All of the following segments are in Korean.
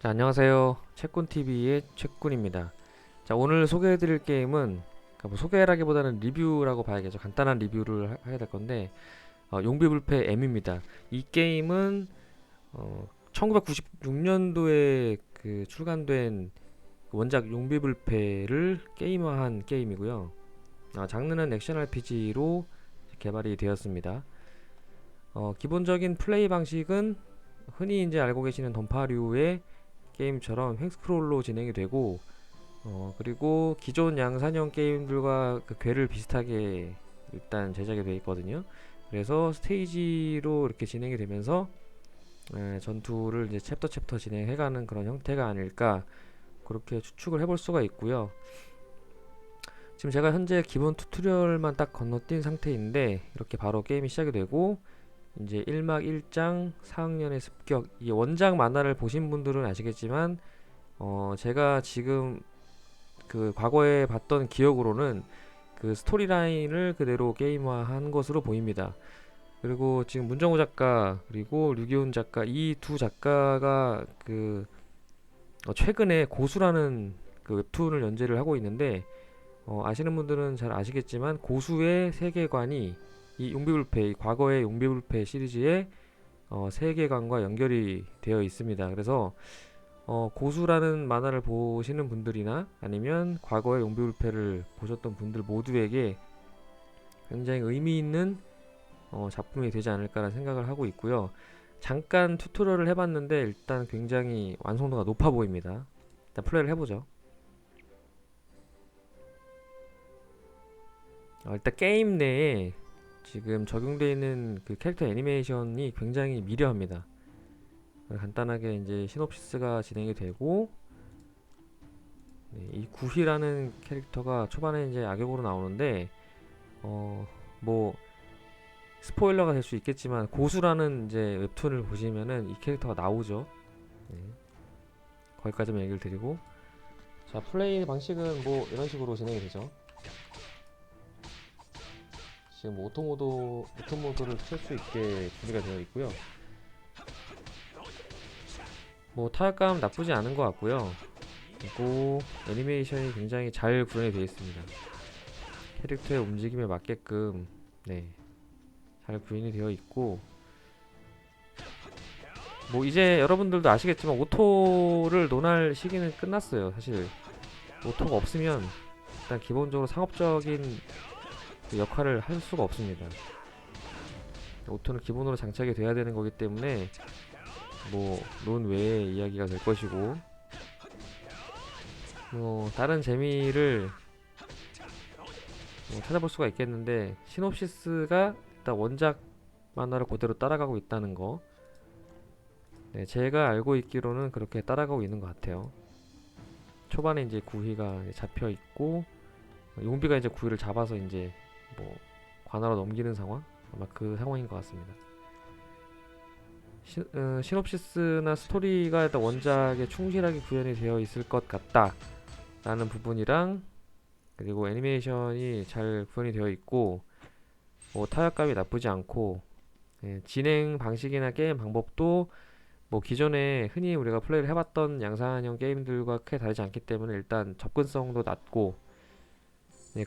자, 안녕하세요. 채꾼TV의 채꾼입니다. 자, 오늘 소개해드릴 게임은 그러니까 뭐 소개라기보다는 리뷰라고 봐야겠죠. 간단한 리뷰를 해야 될 건데 용비불패 M입니다. 이 게임은 1996년도에 그 출간된 그 원작 용비불패를 게임화한 게임이고요. 장르는 액션 RPG로 개발이 되었습니다. 기본적인 플레이 방식은 흔히 이제 알고 계시는 던파류의 게임처럼 횡스크롤로 진행이 되고 그리고 기존 양산형 게임들과 그 궤를 비슷하게 일단 제작이 되어 있거든요. 그래서 스테이지로 이렇게 진행이 되면서 전투를 이제 챕터 진행해가는 그런 형태가 아닐까 그렇게 추측을 해볼 수가 있고요. 지금 제가 현재 기본 튜토리얼만 딱 건너뛴 상태인데 이렇게 바로 게임이 시작이 되고 이제 1막 1장 4학년의 습격, 이 원작 만화를 보신 분들은 아시겠지만 제가 지금 그 과거에 봤던 기억으로는 그 스토리라인을 그대로 게임화한 것으로 보입니다. 그리고 지금 문정호 작가 그리고 류기훈 작가, 이 두 작가가 그 최근에 고수라는 그 웹툰을 연재를 하고 있는데 아시는 분들은 잘 아시겠지만 고수의 세계관이 이 용비불패, 이 과거의 용비불패 시리즈의 세계관과 연결이 되어 있습니다. 그래서 고수라는 만화를 보시는 분들이나 아니면 과거의 용비불패를 보셨던 분들 모두에게 굉장히 의미 있는 작품이 되지 않을까라는 생각을 하고 있고요. 잠깐 튜토리얼을 해봤는데 일단 굉장히 완성도가 높아 보입니다. 일단 플레이를 해보죠. 일단 게임 내에 지금 적용되어 있는 그 캐릭터 애니메이션이 굉장히 미려합니다. 간단하게 이제 시놉시스가 진행이 되고, 네, 이 구희라는 캐릭터가 초반에 이제 악역으로 나오는데 뭐 스포일러가 될 수 있겠지만 고수라는 이제 웹툰을 보시면은 이 캐릭터가 나오죠. 네, 거기까지만 얘기를 드리고, 자, 플레이 방식은 뭐 이런 식으로 진행이 되죠. 지금 오토모드를 켤 수 있게 준비가 되어 있고요. 뭐 타격감 나쁘지 않은 것 같고요. 그리고 애니메이션이 굉장히 잘 구현이 되어 있습니다. 캐릭터의 움직임에 맞게끔 네, 잘 구현이 되어 있고, 뭐 이제 여러분들도 아시겠지만 오토를 논할 시기는 끝났어요. 사실 오토가 없으면 일단 기본적으로 상업적인 그 역할을 할 수가 없습니다. 오토는 기본으로 장착이 돼야 되는 거기 때문에 뭐 논외의 이야기가 될 것이고, 뭐 다른 재미를 뭐 찾아볼 수가 있겠는데 시놉시스가 일단 원작 만화를 그대로 따라가고 있다는 거, 네, 제가 알고 있기로는 그렇게 따라가고 있는 것 같아요. 초반에 이제 구희가 잡혀 있고 용비가 이제 구희를 잡아서 이제 뭐 관하로 넘기는 상황, 아마 그 상황인 것 같습니다. 시놉시스나 스토리가 일단 원작에 충실하게 구현이 되어 있을 것 같다라는 부분이랑, 그리고 애니메이션이 잘 구현이 되어 있고 뭐 타격감이 나쁘지 않고, 진행 방식이나 게임 방법도 뭐 기존에 흔히 우리가 플레이를 해봤던 양산형 게임들과 크게 다르지 않기 때문에 일단 접근성도 낮고,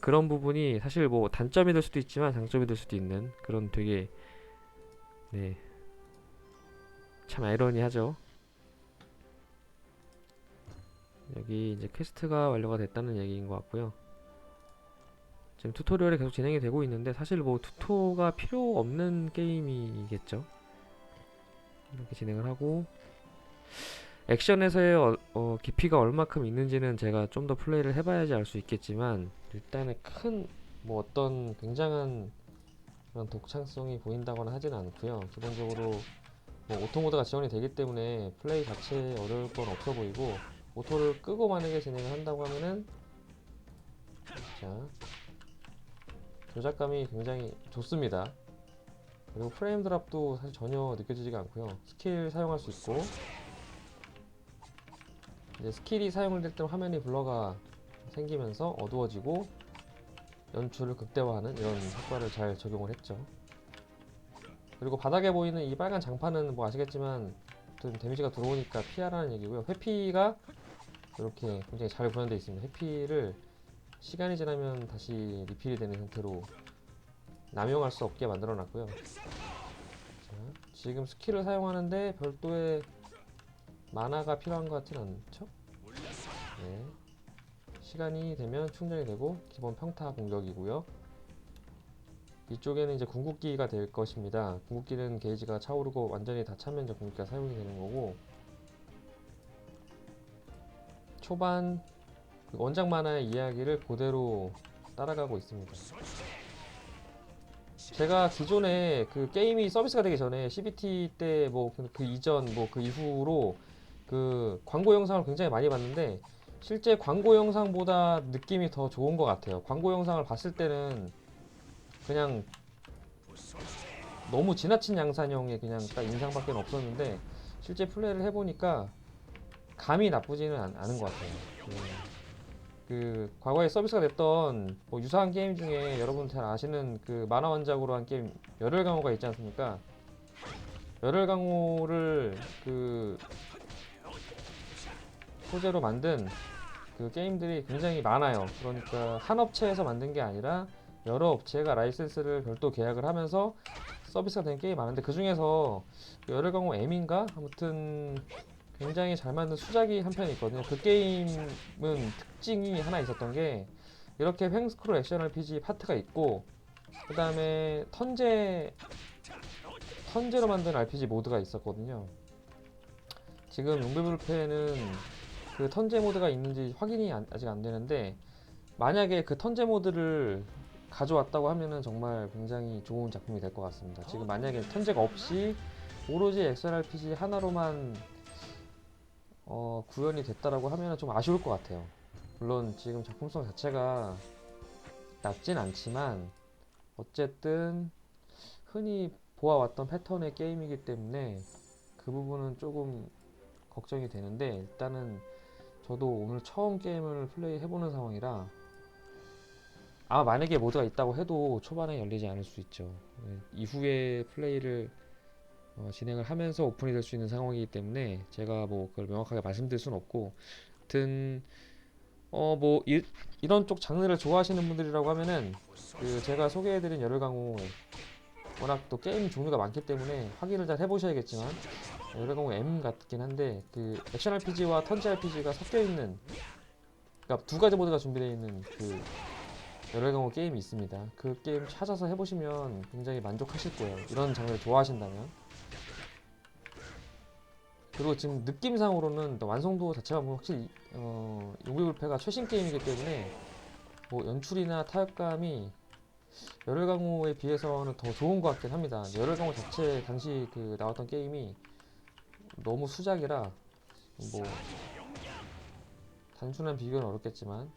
그런 부분이 사실 뭐 단점이 될 수도 있지만 장점이 될 수도 있는 그런 되게, 네, 참 아이러니하죠. 여기 이제 퀘스트가 완료가 됐다는 얘기인 것 같고요. 지금 튜토리얼이 계속 진행이 되고 있는데 사실 뭐 튜토가 필요 없는 게임이겠죠. 이렇게 진행을 하고, 액션에서의 깊이가 얼마큼 있는지는 제가 좀 더 플레이를 해봐야지 알 수 있겠지만 일단은 큰 뭐 어떤 굉장한 그런 독창성이 보인다거나 하진 않고요. 기본적으로 뭐 오토모드가 지원이 되기 때문에 플레이 자체에 어려울 건 없어 보이고, 오토를 끄고 만약에 진행을 한다고 하면은 자, 조작감이 굉장히 좋습니다. 그리고 프레임 드랍도 사실 전혀 느껴지지가 않고요. 스킬 사용할 수 있고, 이제 스킬이 사용될 때 화면이 블러가 생기면서 어두워지고 연출을 극대화하는 이런 효과를 잘 적용을 했죠. 그리고 바닥에 보이는 이 빨간 장판은 뭐 아시겠지만 아무튼 데미지가 들어오니까 피하라는 얘기고요. 회피가 이렇게 굉장히 잘 구현되어 있습니다. 회피를 시간이 지나면 다시 리필이 되는 형태로 남용할 수 없게 만들어 놨고요. 자, 지금 스킬을 사용하는데 별도의 마나가 필요한 것 같진 않죠? 네. 시간이 되면 충전이 되고 기본 평타 공격이고요. 이쪽에는 이제 궁극기가 될 것입니다. 궁극기는 게이지가 차오르고 완전히 다 차면 이제 궁극기가 사용이 되는 거고, 초반 그 원작 만화의 이야기를 그대로 따라가고 있습니다. 제가 기존에 그 게임이 서비스가 되기 전에 CBT 때 뭐 그 이전 뭐 그 이후로 그 광고 영상을 굉장히 많이 봤는데 실제 광고 영상보다 느낌이 더 좋은 것 같아요. 광고 영상을 봤을 때는 그냥 너무 지나친 양산형의 그냥 딱 인상밖에 없었는데 실제 플레이를 해보니까 감이 나쁘지는 않은 것 같아요. 그 과거에 서비스가 됐던 뭐 유사한 게임 중에 여러분 잘 아시는 그 만화 원작으로 한 게임 열혈강호가 있지 않습니까? 열혈강호를 그 소재로 만든 그 게임들이 굉장히 많아요. 그러니까 한 업체에서 만든 게 아니라 여러 업체가 라이센스를 별도 계약을 하면서 서비스가 된 게임이 많은데 그 중에서 열혈강호 M인가? 아무튼 굉장히 잘 만든 수작이 한 편이 있거든요. 그 게임은 특징이 하나 있었던 게 이렇게 횡스크롤 액션 RPG 파트가 있고 그 다음에 턴제로 만든 RPG 모드가 있었거든요. 지금 용비불패는 그 턴제 모드가 있는지 확인이 아직 안 되는데 만약에 그 턴제 모드를 가져왔다고 하면은 정말 굉장히 좋은 작품이 될 것 같습니다. 지금 만약에 턴제가 없이 오로지 액션 RPG 하나로만 구현이 됐다라고 하면 좀 아쉬울 것 같아요. 물론 지금 작품성 자체가 낮진 않지만 어쨌든 흔히 보아왔던 패턴의 게임이기 때문에 그 부분은 조금 걱정이 되는데 일단은 저도 오늘 처음 게임을 플레이 해보는 상황이라 아마 만약에 모드가 있다고 해도 초반에 열리지 않을 수 있죠. 이후에 플레이를 진행을 하면서 오픈이 될 수 있는 상황이기 때문에 제가 뭐 그걸 명확하게 말씀드릴 수는 없고 하여튼 뭐 이런 쪽 장르를 좋아하시는 분들이라고 하면은 그 제가 소개해드린 열혈강호 워낙 또 게임 종류가 많기 때문에 확인을 잘 해보셔야겠지만 열혈강호 M 같긴 한데 그 액션 RPG와 턴제 RPG가 섞여 있는 그러니까 두 가지 모드가 준비되어 있는 그 열혈강호 게임이 있습니다. 그 게임 찾아서 해보시면 굉장히 만족하실 거예요. 이런 장르를 좋아하신다면. 그리고 지금 느낌상으로는 완성도 자체가 뭐 확실히 용비불패가 최신 게임이기 때문에 뭐 연출이나 타협감이 열혈강호에 비해서는 더 좋은 것 같긴 합니다. 열혈강호 자체 당시 그 나왔던 게임이 너무 수작이라 뭐 단순한 비교는 어렵겠지만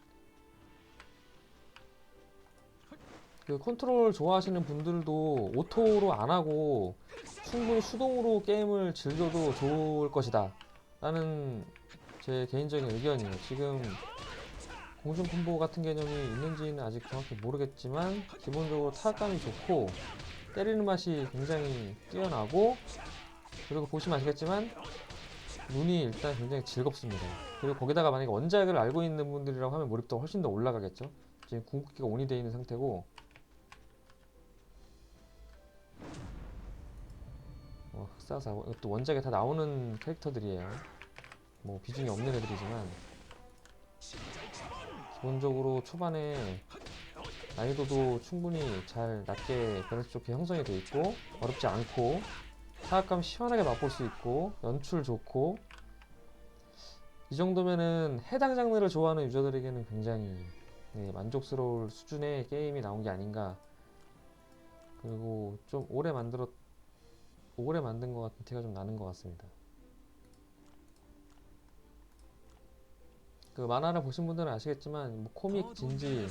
그 컨트롤 좋아하시는 분들도 오토로 안 하고 충분히 수동으로 게임을 즐겨도 좋을 것이다 라는 제 개인적인 의견이에요. 지금 공중 콤보 같은 개념이 있는지는 아직 정확히 모르겠지만 기본적으로 타격감이 좋고 때리는 맛이 굉장히 뛰어나고 그리고 보시면 아시겠지만 눈이 일단 굉장히 즐겁습니다. 그리고 거기다가 만약에 원작을 알고 있는 분들이라고 하면 몰입도가 훨씬 더 올라가겠죠. 지금 궁극기가 온이 되어 있는 상태고 흑사사 또 원작에 다 나오는 캐릭터들이에요. 뭐 비중이 없는 애들이지만 기본적으로 초반에 난이도도 충분히 잘 낮게 밸런스 좋게 형성이 되어 있고 어렵지 않고 타격감 시원하게 맛볼 수 있고 연출 좋고 이 정도면은 해당 장르를 좋아하는 유저들에게는 굉장히 만족스러울 수준의 게임이 나온 게 아닌가. 그리고 좀 오래 만든 것 같은 티가 좀 나는 것 같습니다. 그 만화를 보신 분들은 아시겠지만 뭐 코믹 진지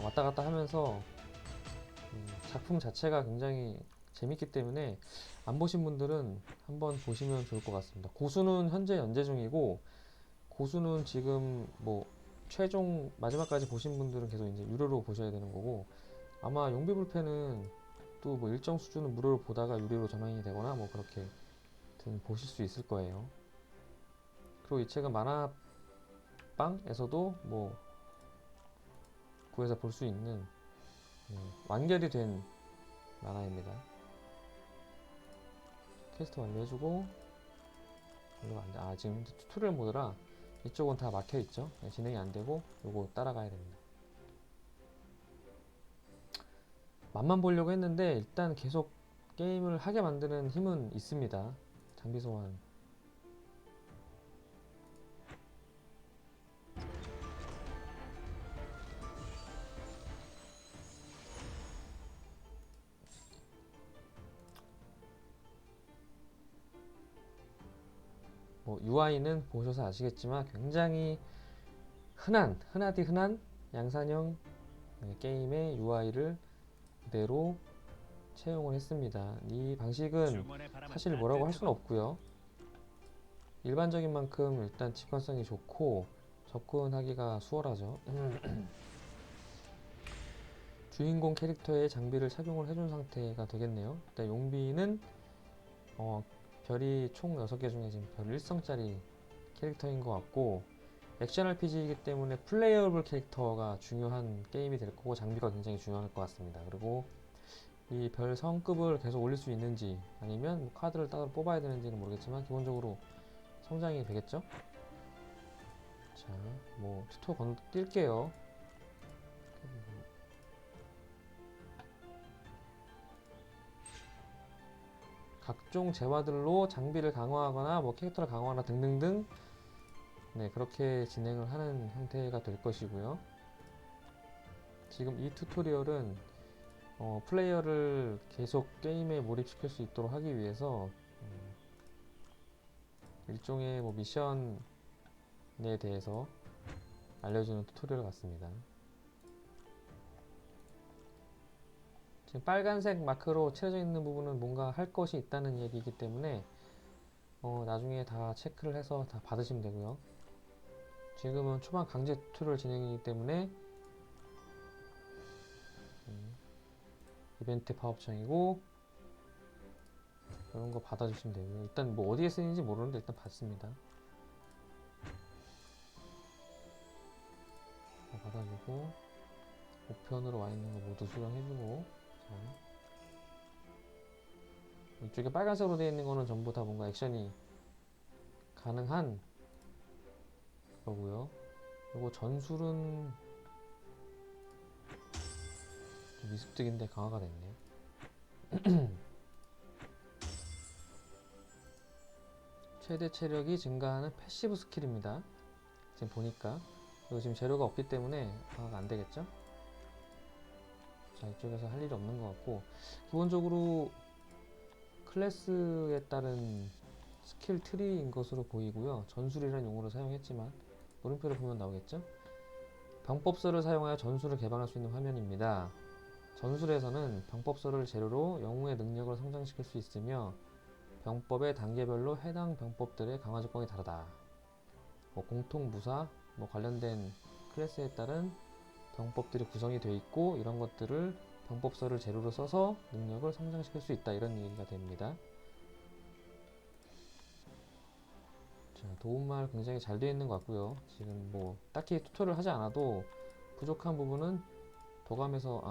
왔다 갔다 하면서 작품 자체가 굉장히 재밌기 때문에 안 보신 분들은 한번 보시면 좋을 것 같습니다. 고수는 현재 연재 중이고 고수는 지금 뭐 최종 마지막까지 보신 분들은 계속 이제 유료로 보셔야 되는 거고 아마 용비불패는 또 뭐 일정 수준은 무료로 보다가 유료로 전환이 되거나 뭐 그렇게 보실 수 있을 거예요. 그리고 이 책은 만화방에서도 뭐 구해서 볼 수 있는 완결이 된 만화입니다. 퀘스트 완료해주고 지금 튜토리얼 모드라 이쪽은 다 막혀있죠. 진행이 안되고 요거 따라가야 됩니다. 맛만 보려고 했는데 일단 계속 게임을 하게 만드는 힘은 있습니다. 장비 소환. 뭐 UI는 보셔서 아시겠지만 굉장히 흔하디 흔한 양산형 게임의 UI를 그대로 채용을 했습니다. 이 방식은 사실 뭐라고 할 수는 없고요. 일반적인 만큼 일단 직관성이 좋고 접근하기가 수월하죠. 주인공 캐릭터의 장비를 착용을 해준 상태가 되겠네요. 일단 용비는 별이 총 6개 중에 지금 별 1성짜리 캐릭터인 것 같고, 액션 RPG이기 때문에 플레이어블 캐릭터가 중요한 게임이 될 거고 장비가 굉장히 중요할 것 같습니다. 그리고 이 별 성급을 계속 올릴 수 있는지 아니면 뭐 카드를 따로 뽑아야 되는지는 모르겠지만 기본적으로 성장이 되겠죠? 자, 뭐 튜토 뛸게요. 각종 재화들로 장비를 강화하거나 뭐 캐릭터를 강화하거나 등등등, 네, 그렇게 진행을 하는 형태가 될 것이고요. 지금 이 튜토리얼은 플레이어를 계속 게임에 몰입시킬 수 있도록 하기 위해서 일종의 뭐 미션에 대해서 알려주는 튜토리얼 같습니다. 지금 빨간색 마크로 칠해져 있는 부분은 뭔가 할 것이 있다는 얘기이기 때문에 나중에 다 체크를 해서 다 받으시면 되고요. 지금은 초반 강제 튜토리얼 진행이기 때문에 이벤트 파업창이고 이런 거 받아주시면 되고요. 일단 뭐 어디에 쓰이는지 모르는데 일단 받습니다. 받아주고 우편으로 와 있는 거 모두 수령해주고, 자, 이쪽에 빨간색으로 되어 있는 거는 전부 다 뭔가 액션이 가능한 거고요. 그리고 전술은 좀 미습득인데 강화가 됐네요. 최대 체력이 증가하는 패시브 스킬입니다. 지금 보니까 이거 지금 재료가 없기 때문에 강화가 안 되겠죠? 자, 이쪽에서 할 일이 없는 것 같고, 기본적으로 클래스에 따른 스킬 트리인 것으로 보이고요. 전술이라는 용어를 사용했지만 물음표를 보면 나오겠죠? 병법서를 사용하여 전술을 개방할 수 있는 화면입니다. 전술에서는 병법서를 재료로 영웅의 능력을 성장시킬 수 있으며 병법의 단계별로 해당 병법들의 강화 조건이 다르다. 뭐 공통, 무사, 뭐 관련된 클래스에 따른 병법들이 구성이 되어 있고, 이런 것들을 병법서를 재료로 써서 능력을 성장시킬 수 있다, 이런 얘기가 됩니다. 자, 도움말 굉장히 잘 되어 있는 것 같고요. 지금 뭐 딱히 튜토리얼 하지 않아도 부족한 부분은 도움말에서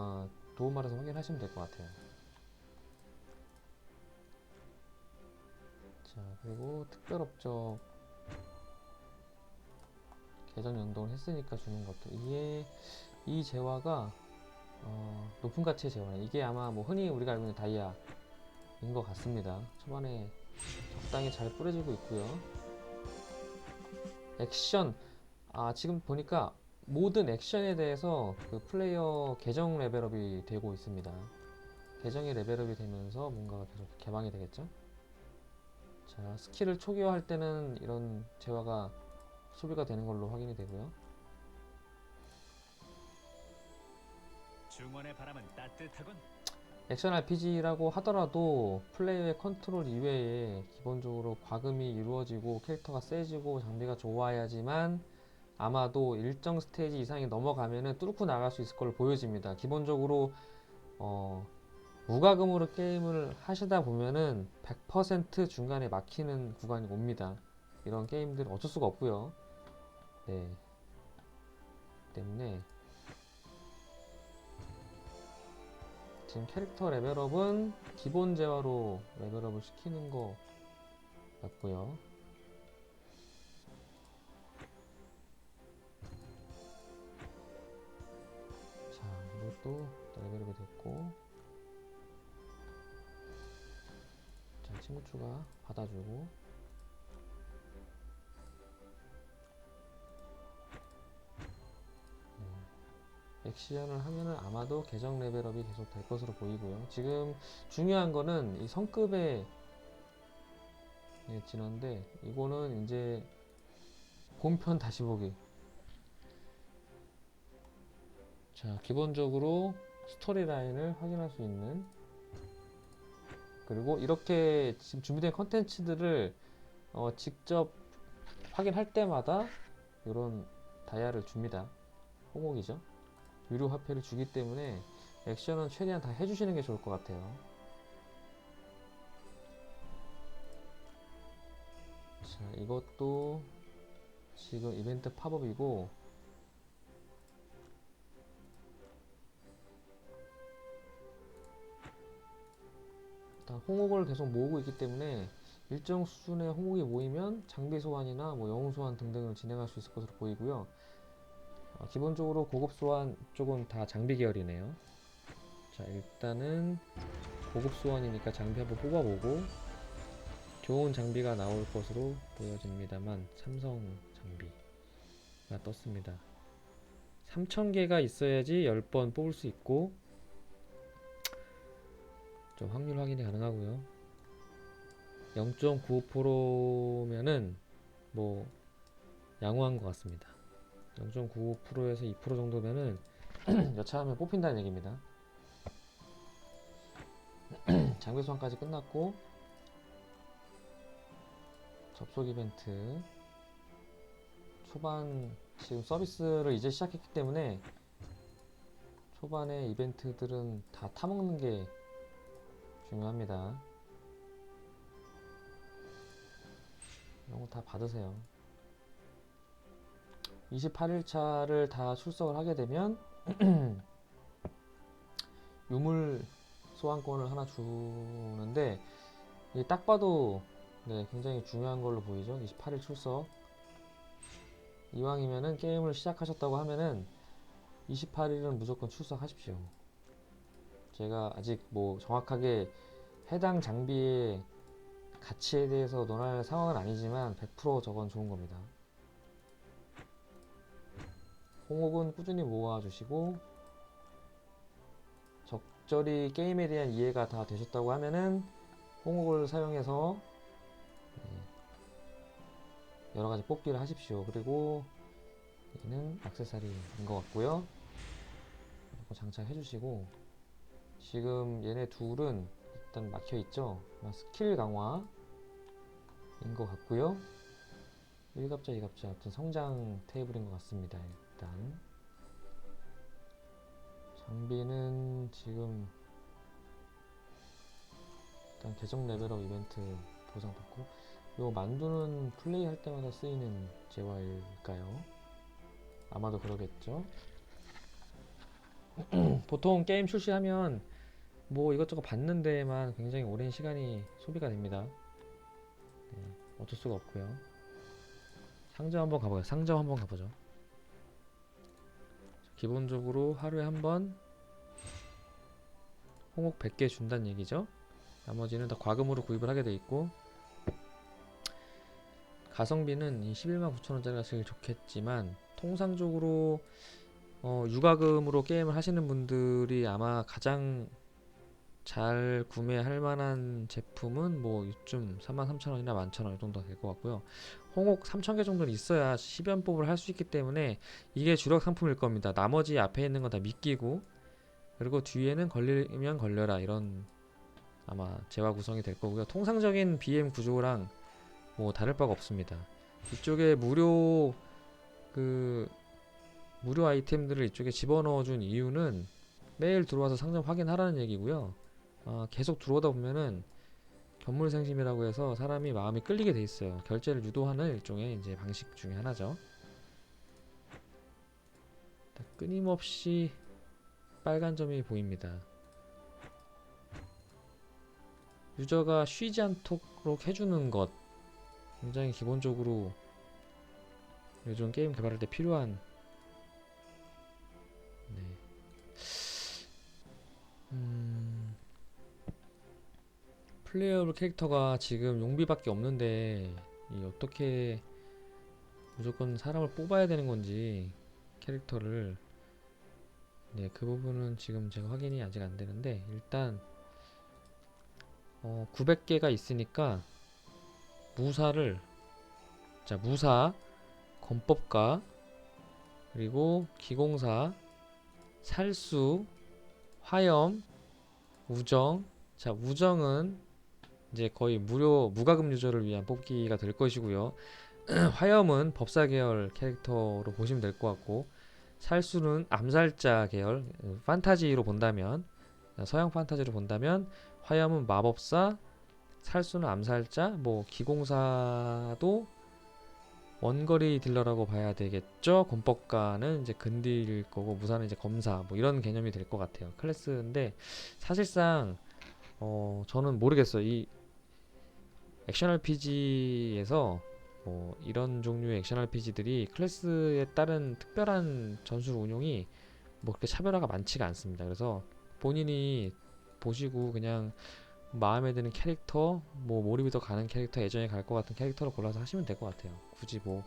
확인하시면 될 것 같아요. 자, 그리고 특별업적 계정 연동을 했으니까 주는 것도, 이 재화가 높은 가치의 재화예요. 이게 아마 뭐 흔히 우리가 알고 있는 다이아인 것 같습니다. 초반에 적당히 잘 뿌려지고 있고요. 액션, 지금 보니까 모든 액션에 대해서 그 플레이어 계정 레벨업이 되고 있습니다. 계정이 레벨업이 되면서 뭔가 계속 개방이 되겠죠? 자, 스킬을 초기화할 때는 이런 재화가 소비가 되는 걸로 확인이 되고요. 중원의 바람은 따뜻하군. 액션 RPG라고 하더라도 플레이어의 컨트롤 이외에 기본적으로 과금이 이루어지고 캐릭터가 세지고 장비가 좋아야지만 아마도 일정 스테이지 이상이 넘어가면은 뚫고 나갈 수 있을 걸로 보여집니다. 기본적으로 무과금으로 게임을 하시다 보면은 100% 중간에 막히는 구간이 옵니다. 이런 게임들은 어쩔 수가 없고요. 네. 때문에 지금 캐릭터 레벨업은 기본 재화로 레벨업을 시키는 거 같고요. 자, 이것도 레벨업이 됐고, 자, 친구 추가 받아주고, 액션을 하면은 아마도 계정 레벨업이 계속 될 것으로 보이고요. 지금 중요한 거는 이 성급의 진화인데, 이거는 이제 본편 다시 보기. 자, 기본적으로 스토리 라인을 확인할 수 있는, 그리고 이렇게 지금 준비된 컨텐츠들을 직접 확인할 때마다 이런 다이아를 줍니다. 호목이죠. 유료 화폐를 주기 때문에 액션은 최대한 다 해주시는 게 좋을 것 같아요. 자, 이것도 지금 이벤트 팝업이고, 일단 홍옥을 계속 모으고 있기 때문에 일정 수준의 홍옥이 모이면 장비 소환이나 뭐 영웅 소환 등등을 진행할 수 있을 것으로 보이고요. 기본적으로 고급 소환 쪽은 다 장비 계열이네요. 자, 일단은 고급 소환이니까 장비 한번 뽑아보고 좋은 장비가 나올 것으로 보여집니다만 삼성 장비가 떴습니다. 3000개가 있어야지 10번 뽑을 수 있고, 좀 확률 확인이 가능하고요. 0.95%면은 뭐 양호한 것 같습니다. 0.95%에서 2% 정도면은 여차하면 뽑힌다는 얘기입니다. 장비 소환까지 끝났고, 접속 이벤트 초반, 지금 서비스를 이제 시작했기 때문에 초반에 이벤트들은 다 타먹는 게 중요합니다. 이런 거 다 받으세요. 28일차를 다 출석을 하게 되면 유물 소환권을 하나 주는데, 이게 딱 봐도 굉장히 중요한 걸로 보이죠. 28일 출석. 이왕이면은 게임을 시작하셨다고 하면은 28일은 무조건 출석하십시오. 제가 아직 뭐 정확하게 해당 장비의 가치에 대해서 논할 상황은 아니지만 100% 저건 좋은 겁니다. 홍옥은 꾸준히 모아주시고, 적절히 게임에 대한 이해가 다 되셨다고 하면은 홍옥을 사용해서 여러가지 뽑기를 하십시오. 그리고 얘는 액세서리인 것 같고요. 장착해 주시고, 지금 얘네 둘은 일단 막혀 있죠. 스킬 강화인 것 같고요. 1갑자 2갑자 어떤 성장 테이블인 것 같습니다. 일단 장비는 지금 일단 계정 레벨업 이벤트 보상받고, 요 만두는 플레이할 때마다 쓰이는 재화일까요? 아마도 그러겠죠. 보통 게임 출시하면 뭐 이것저것 받는 데에만 굉장히 오랜 시간이 소비가 됩니다. 어쩔 수가 없고요. 상점 한번 가보죠. 상점 한번 가보죠. 기본적으로 하루에 한번 홍옥 100개 준다는 얘기죠. 나머지는 다 과금으로 구입을 하게 돼 있고, 가성비는 이 119,000원짜리가 제일 좋겠지만 통상적으로 유과금으로 게임을 하시는 분들이 아마 가장 잘 구매할 만한 제품은 뭐 요즘 33,000원이나 11,000원 이 정도 될 것 같고요. 홍옥 3,000개 정도는 있어야 10연법을 할 수 있기 때문에 이게 주력 상품일 겁니다. 나머지 앞에 있는 건 다 미끼고, 그리고 뒤에는 걸리면 걸려라, 이런 아마 재화 구성이 될 거고요. 통상적인 BM 구조랑 뭐 다를 바가 없습니다. 이쪽에 무료 아이템들을 이쪽에 집어넣어 준 이유는 매일 들어와서 상점 확인하라는 얘기고요. 계속 들어오다 보면은 견물생심이라고 해서 사람이 마음이 끌리게 돼 있어요. 결제를 유도하는 일종의 이제 방식 중에 하나죠. 끊임없이 빨간 점이 보입니다. 유저가 쉬지 않도록 해주는 것, 굉장히 기본적으로 요즘 게임 개발할 때 필요한. 네. 플레이어블 캐릭터가 지금 용비밖에 없는데 이 어떻게 무조건 사람을 뽑아야 되는 건지 캐릭터를, 네, 그 부분은 지금 제가 확인이 아직 안 되는데 일단 900개가 있으니까 무사를, 자, 무사, 건법가, 그리고 기공사, 살수, 화염, 우정. 자, 우정은 이제 거의 무과금 유저를 위한 뽑기가 될 것이고요. 화염은 법사 계열 캐릭터로 보시면 될 것 같고, 살수는 암살자 계열, 판타지로 본다면, 서양 판타지로 본다면 화염은 마법사, 살수는 암살자, 뭐 기공사도 원거리 딜러라고 봐야 되겠죠. 권법가는 이제 근딜일 거고, 무사는 이제 검사, 뭐 이런 개념이 될 것 같아요. 클래스인데 사실상 저는 모르겠어요. 이 액션 RPG에서 이런 종류의 액션 RPG들이 클래스에 따른 특별한 전술 운용이 뭐 그렇게 차별화가 많지가 않습니다. 그래서 본인이 보시고 그냥 마음에 드는 캐릭터, 뭐 몰입이 더 가는 캐릭터, 예전에 갈 것 같은 캐릭터를 골라서 하시면 될 것 같아요. 굳이 뭐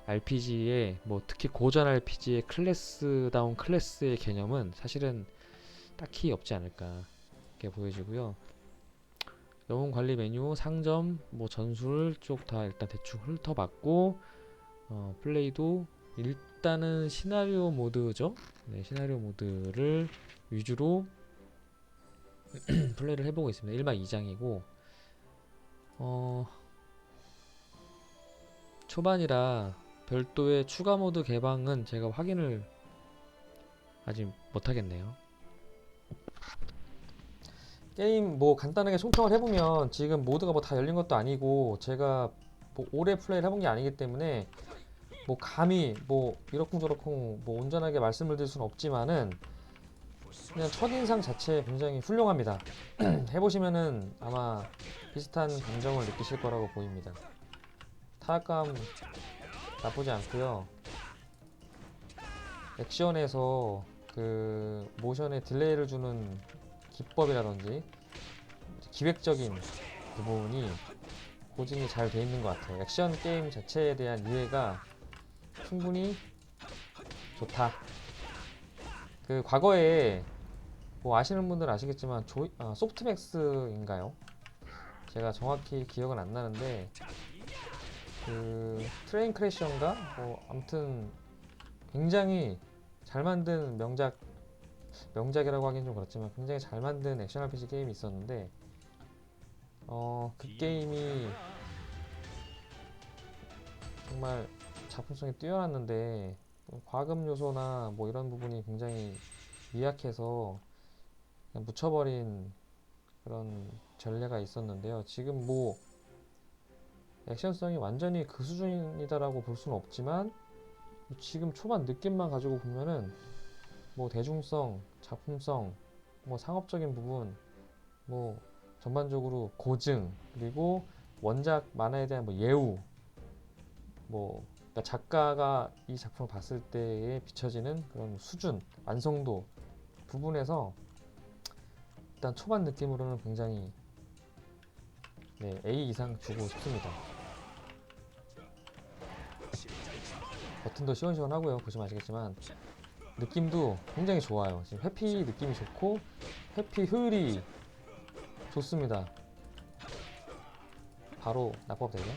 RPG의, 뭐 특히 고전 RPG의 클래스다운 클래스의 개념은 사실은 딱히 없지 않을까 이렇게 보여지고요. 영웅 관리 메뉴, 상점, 뭐 전술 쪽 다 일단 대충 훑어봤고, 플레이도 일단은 시나리오 모드죠. 네, 시나리오 모드를 위주로 플레이를 해보고 있습니다. 1박 2장이고 초반이라 별도의 추가 모드 개방은 제가 확인을 아직 못하겠네요. 게임 뭐 간단하게 총평을 해보면 지금 모드가 뭐 다 열린 것도 아니고 제가 뭐 오래 플레이를 해본 게 아니기 때문에 뭐 감히 뭐 이러쿵저러쿵 뭐 온전하게 말씀을 드릴 수는 없지만은 그냥 첫인상 자체 굉장히 훌륭합니다. 해보시면은 아마 비슷한 감정을 느끼실 거라고 보입니다. 타락감 나쁘지 않고요. 액션에서 그 모션에 딜레이를 주는 기법이라든지 기획적인 부분이 고증이 잘 돼 있는 것 같아요. 액션 게임 자체에 대한 이해가 충분히 좋다. 그 과거에 뭐 아시는 분들은 아시겠지만 소프트맥스인가요? 제가 정확히 기억은 안 나는데 그 트레인 크래셔인가? 뭐 아무튼 굉장히 잘 만든 명작이라고 하긴 좀 그렇지만 굉장히 잘 만든 액션 RPG 게임이 있었는데 그 게임이 정말 작품성이 뛰어났는데 과금 요소나 뭐 이런 부분이 굉장히 미약해서 그냥 묻혀버린 그런 전례가 있었는데요. 지금 뭐 액션성이 완전히 그 수준이다라고 볼 수는 없지만 지금 초반 느낌만 가지고 보면은 뭐 대중성, 작품성, 뭐 상업적인 부분, 뭐 전반적으로 고증, 그리고 원작 만화에 대한 뭐 예우, 뭐 그러니까 작가가 이 작품을 봤을 때에 비춰지는 그런 수준, 완성도 부분에서 일단 초반 느낌으로는 굉장히, 네, A 이상 주고 싶습니다. 버튼도 시원시원하고요. 보시면 아시겠지만 느낌도 굉장히 좋아요. 지금 회피 느낌이 좋고 회피 효율이 좋습니다. 바로 납법되죠.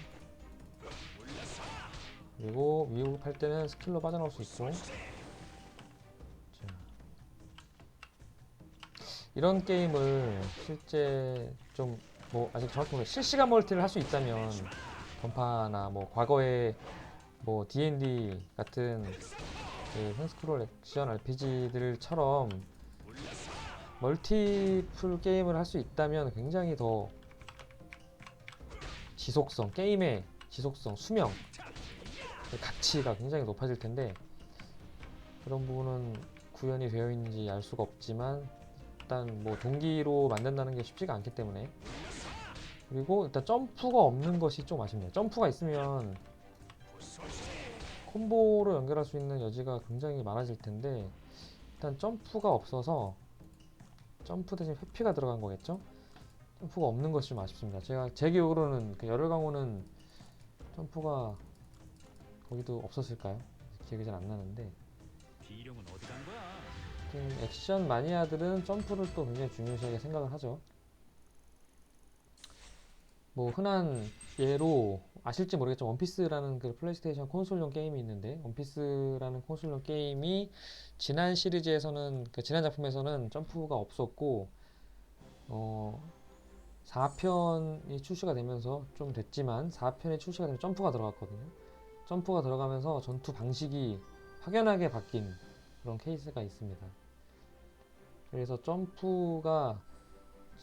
그리고 위협할 때는 스킬로 빠져나올 수 있고. 자, 이런 게임을 실제 좀 뭐 아직 정확히 모르겠어요. 실시간 멀티를 할 수 있다면 던파나 뭐 과거에 뭐 D&D 같은 그 현스크롤 액션 RPG들처럼 멀티플 게임을 할 수 있다면 굉장히 더 지속성, 게임의 지속성, 수명, 가치가 굉장히 높아질 텐데 그런 부분은 구현이 되어 있는지 알 수가 없지만 일단 뭐 동기로 만든다는 게 쉽지가 않기 때문에 그리고 일단 점프가 없는 것이 좀 아쉽네요. 점프가 있으면 콤보로 연결할 수 있는 여지가 굉장히 많아질 텐데 일단 점프가 없어서 점프 대신 회피가 들어간 거겠죠? 점프가 없는 것이 좀 아쉽습니다. 제가 제 기억으로는 그 열혈 강호는 점프가 거기도 없었을까요? 기억이 잘 안 나는데 비룡은 어디 간 거야? 좀 액션 마니아들은 점프를 또 굉장히 중요시하게 생각을 하죠. 뭐 흔한 예로 아실지 모르겠지만 원피스라는 그 플레이스테이션 콘솔용 게임이 있는데 원피스라는 콘솔용 게임이 지난 시리즈에서는 그 지난 작품에서는 점프가 없었고 4편이 출시가 되면서 좀 됐지만 4편이 출시가 되면 점프가 들어갔거든요. 점프가 들어가면서 전투 방식이 확연하게 바뀐 그런 케이스가 있습니다. 그래서 점프가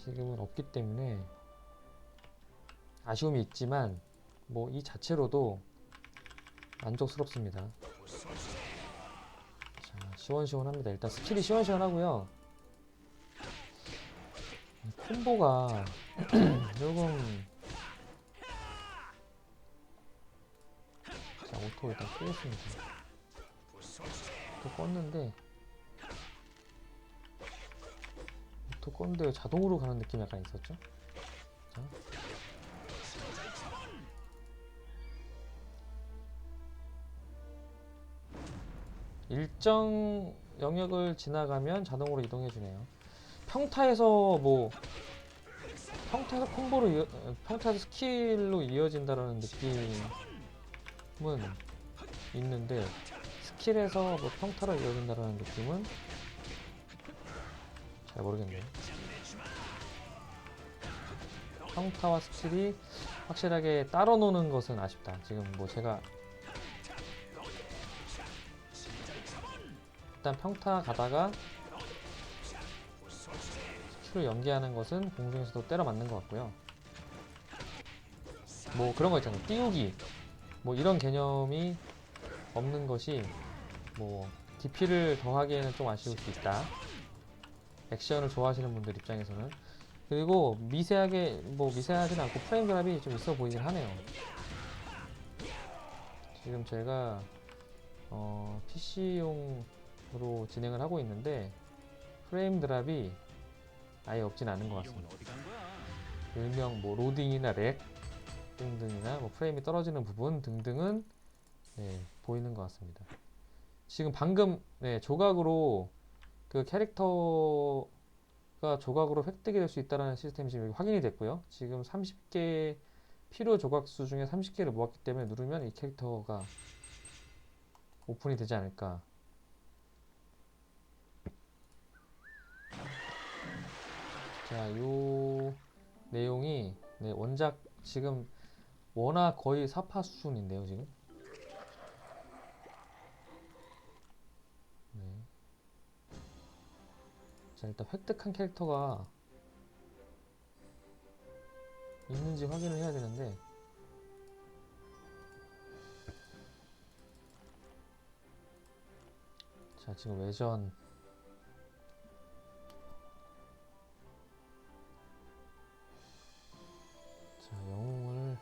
지금은 없기 때문에 아쉬움이 있지만 뭐 이 자체로도 만족스럽습니다. 자, 시원시원합니다. 일단 스킬이 시원시원하고요. 콤보가 조금 자 오토 일단 끄겠습니다. 오토 껐는데 오토 껐는데 자동으로 가는 느낌이 약간 있었죠? 자. 일정 영역을 지나가면 자동으로 이동해주네요. 평타에서 뭐 평타에서 평타에서 스킬로 이어진다라는 느낌은 있는데 스킬에서 뭐 평타로 이어진다라는 느낌은 잘 모르겠네요. 평타와 스킬이 확실하게 따로 노는 것은 아쉽다. 지금 뭐 제가 일단 평타 가다가 스킬을 연계하는 것은 공중에서도 때려 맞는 것 같고요. 뭐 그런 거 있잖아요. 띄우기 뭐 이런 개념이 없는 것이 뭐 DP를 더하기에는 좀 아쉬울 수 있다. 액션을 좋아하시는 분들 입장에서는 그리고 미세하게 뭐 미세하지는 않고 프레임 드랍이 좀 있어 보이긴 하네요. 지금 제가 PC용으로 진행을 하고 있는데 프레임 드랍이 아예 없진 않은 것 비룡은 같습니다. 어디 간 거야? 일명 뭐 로딩이나 렉 등등이나 뭐 프레임이 떨어지는 부분 등등은 네, 보이는 것 같습니다. 지금 방금 네, 조각으로 그 캐릭터가 조각으로 획득이 될 수 있다는 시스템이 지금 확인이 됐고요. 지금 30개 필요 조각수 중에 30개를 모았기 때문에 누르면 이 캐릭터가 오픈이 되지 않을까. 자, 요 내용이 네, 원작 지금 워낙 거의 사파 수준인데요, 지금. 네. 자, 일단 획득한 캐릭터가 있는지 확인을 해야 되는데 자, 지금 외전 자, 영웅을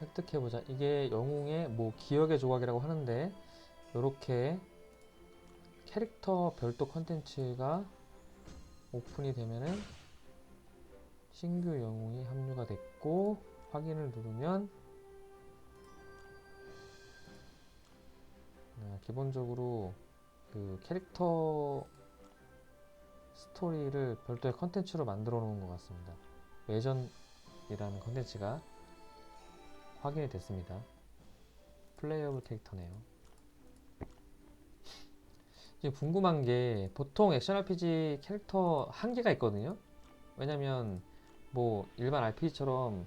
획득해보자. 이게 영웅의 뭐 기억의 조각이라고 하는데 이렇게 캐릭터 별도 컨텐츠가 오픈이 되면은 신규 영웅이 합류가 됐고 확인을 누르면 기본적으로 그 캐릭터 스토리를 별도의 컨텐츠로 만들어 놓은 것 같습니다. 외전이라는 컨텐츠가 확인이 됐습니다. 플레이어블 캐릭터네요. 지금 궁금한 게 보통 액션 RPG 캐릭터 한계가 있거든요. 왜냐면 뭐 일반 RPG처럼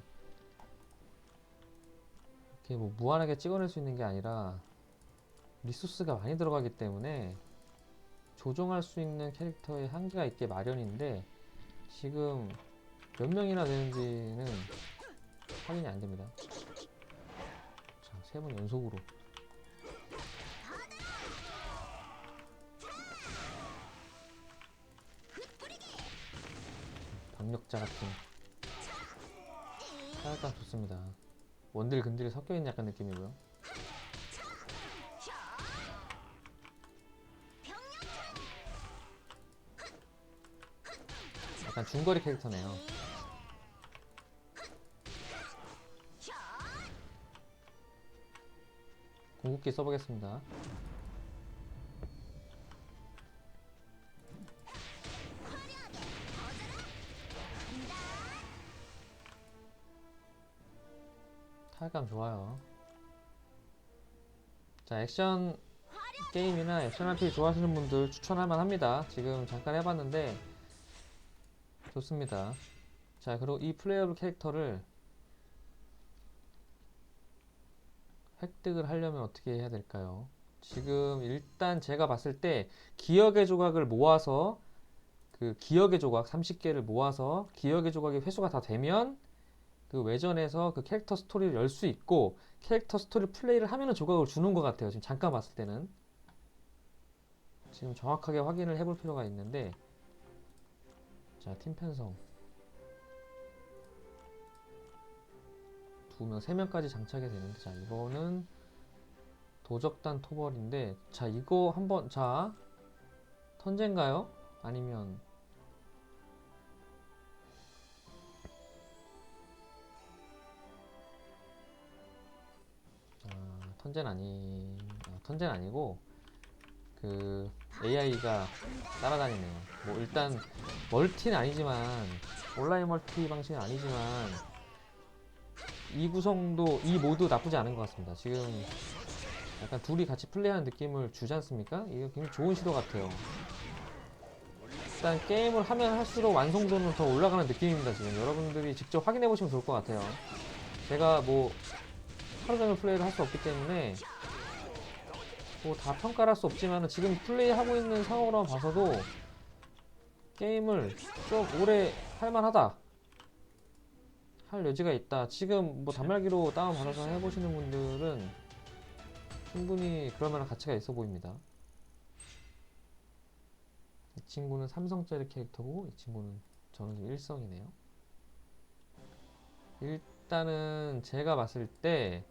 이렇게 뭐 무한하게 찍어낼 수 있는 게 아니라 리소스가 많이 들어가기 때문에 조정할 수 있는 캐릭터의 한계가 있게 마련인데 지금 몇 명이나 되는지는 확인이 안 됩니다. 자, 3번 연속으로. 박력자 같은 타격감 좋습니다. 원딜 근딜이 섞여있는 약간 느낌이고요. 약간 중거리 캐릭터네요. 궁극기 써보겠습니다. 타격감 좋아요. 자, 액션 게임이나 액션 RPG 좋아하시는 분들 추천할만 합니다. 지금 잠깐 해봤는데 좋습니다. 자, 그리고 이 플레이어블 캐릭터를 획득을 하려면 어떻게 해야 될까요? 지금 일단 제가 봤을 때 기억의 조각을 모아서 그 기억의 조각 30개를 모아서 기억의 조각이 회수가 다 되면 그 외전에서 그 캐릭터 스토리를 열 수 있고 캐릭터 스토리 플레이를 하면은 조각을 주는 것 같아요. 지금 잠깐 봤을 때는 지금 정확하게 확인을 해볼 필요가 있는데 자, 팀 편성 2명, 3명까지 장착이 되는데 자, 이거는 도적단 토벌인데 자, 이거 한번 자, 턴제인가요? 아니면 턴제는 아니고 그 AI가 따라다니네요. 뭐 일단 멀티는 아니지만 온라인 멀티 방식은 아니지만 이 구성도 이 모드 나쁘지 않은 것 같습니다. 지금 약간 둘이 같이 플레이하는 느낌을 주지 않습니까? 이게 굉장히 좋은 시도 같아요. 일단 게임을 하면 할수록 완성도는 더 올라가는 느낌입니다. 지금 여러분들이 직접 확인해 보시면 좋을 것 같아요. 제가 뭐 하루 종일 플레이를 할 수 없기 때문에 뭐 다 평가를 할 수 없지만 지금 플레이하고 있는 상황으로만 봐서도 게임을 좀 오래 할만하다, 할 여지가 있다. 지금 뭐 단말기로 다운받아서 해보시는 분들은 충분히 그럴 만한 가치가 있어 보입니다. 이 친구는 삼성짜리 캐릭터고 이 친구는 저는 지금 일성이네요. 일단은 제가 봤을 때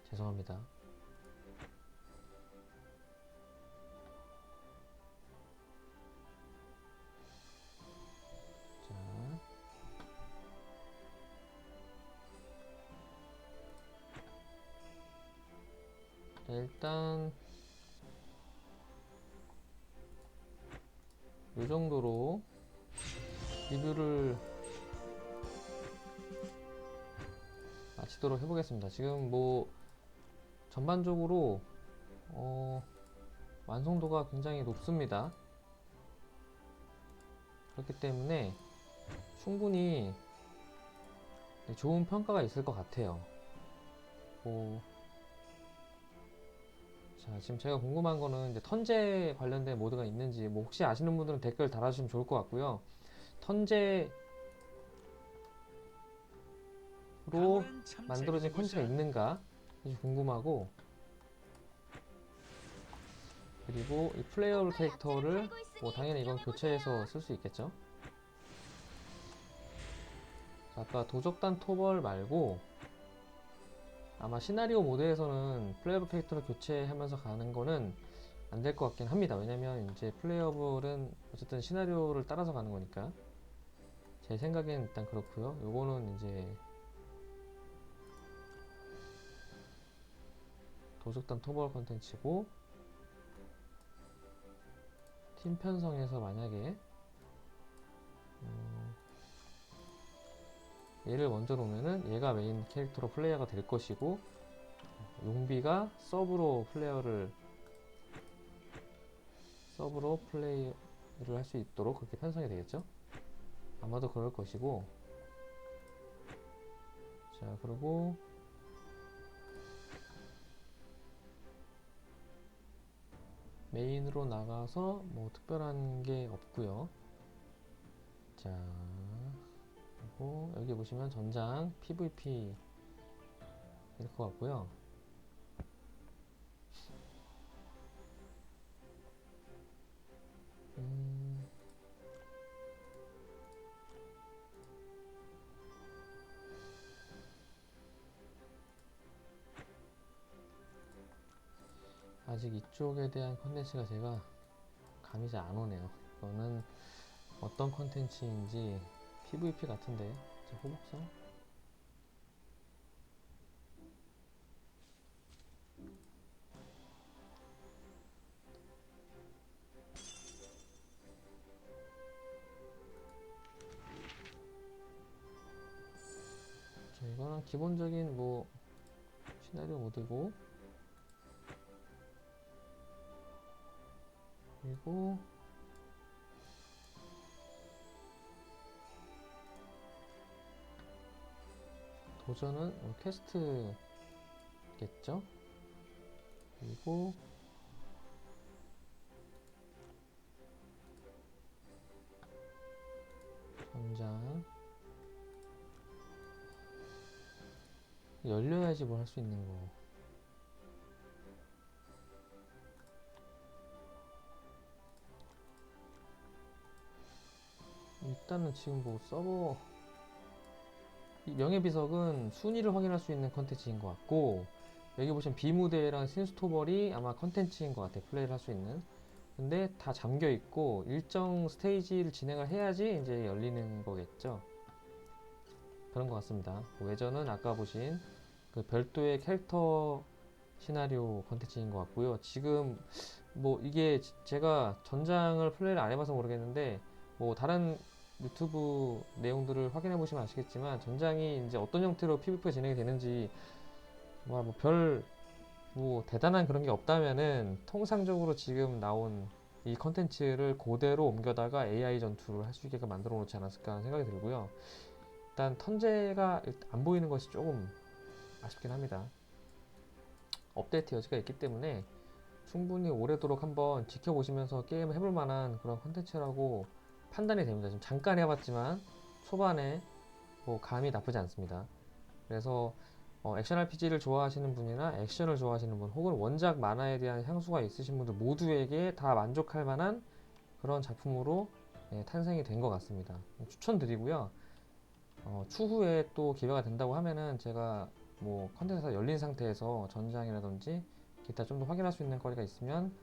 죄송합니다. 자, 일단 이 정도로 리뷰를 마치도록 해보겠습니다. 지금 뭐 전반적으로 완성도가 굉장히 높습니다. 그렇기 때문에 충분히 좋은 평가가 있을 것 같아요. 뭐, 자, 지금 제가 궁금한 거는 이제 턴제 관련된 모드가 있는지, 뭐 혹시 아시는 분들은 댓글 달아주시면 좋을 것 같고요. 턴제로 방은 참 만들어진 재밌는 컨텐츠가 곳이야. 있는가 궁금하고, 그리고 이 플레이어블 캐릭터를 뭐 당연히 이건 교체해서 쓸 수 있겠죠. 자, 아까 도적단 토벌 말고 아마 시나리오 모드에서는 플레이어블 캐릭터를 교체하면서 가는 거는 안 될 것 같긴 합니다. 왜냐면 이제 플레이어블은 어쨌든 시나리오를 따라서 가는 거니까. 제 생각엔 일단 그렇고요. 요거는 이제 도적단 토벌 컨텐츠고, 팀 편성에서 만약에 얘를 먼저 놓으면은 얘가 메인 캐릭터로 플레이어가 될 것이고, 용비가 서브로 플레이를 할 수 있도록 그렇게 편성이 되겠죠. 아마도 그럴 것이고, 자, 그리고 메인으로 나가서 뭐 특별한 게 없고요. 자, 그리고 여기 보시면 전장 PVP 될 것 같고요. 아직 이쪽에 대한 컨텐츠가 제가 감이 잘 안 오네요. 이거는 어떤 컨텐츠인지 PVP 같은데, 호복성? 자, 이거는 기본적인 뭐 시나리오 모드고, 그리고 도전은 퀘스트겠죠? 그리고 전장 열려야지 뭘 할 수 있는 거. 일단은 지금 뭐 서버 이 명예비석은 순위를 확인할 수 있는 컨텐츠인 것 같고, 여기 보시면 비무대랑 신스토벌이 아마 컨텐츠인 것 같아요. 플레이를 할 수 있는. 근데 다 잠겨 있고 일정 스테이지를 진행을 해야지 이제 열리는 거겠죠. 그런 것 같습니다. 외전은 아까 보신 그 별도의 캐릭터 시나리오 컨텐츠인 것 같고요. 지금 뭐 이게 제가 전장을 플레이를 안 해봐서 모르겠는데, 뭐 다른 유튜브 내용들을 확인해 보시면 아시겠지만, 전장이 이제 어떤 형태로 PVP가 진행이 되는지 뭐 대단한 그런 게 없다면은, 통상적으로 지금 나온 이 컨텐츠를 그대로 옮겨다가 AI 전투를 할 수 있게끔 만들어 놓지 않았을까 하는 생각이 들고요. 일단 턴제가 안 보이는 것이 조금 아쉽긴 합니다. 업데이트 여지가 있기 때문에 충분히 오래도록 한번 지켜보시면서 게임을 해볼 만한 그런 컨텐츠라고 판단이 됩니다. 지금 잠깐 해봤지만 초반에 뭐 감이 나쁘지 않습니다. 그래서 액션 RPG를 좋아하시는 분이나 액션을 좋아하시는 분, 혹은 원작 만화에 대한 향수가 있으신 분들 모두에게 다 만족할 만한 그런 작품으로 탄생이 된 것 같습니다. 추천드리고요. 추후에 또 기회가 된다고 하면은 제가 뭐 컨텐츠가 열린 상태에서 전장이라든지 기타 좀 더 확인할 수 있는 거리가 있으면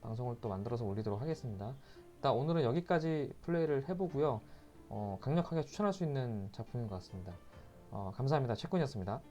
방송을 또 만들어서 올리도록 하겠습니다. 일단 오늘은 여기까지 플레이를 해보고요. 강력하게 추천할 수 있는 작품인 것 같습니다. 감사합니다. 채권이었습니다.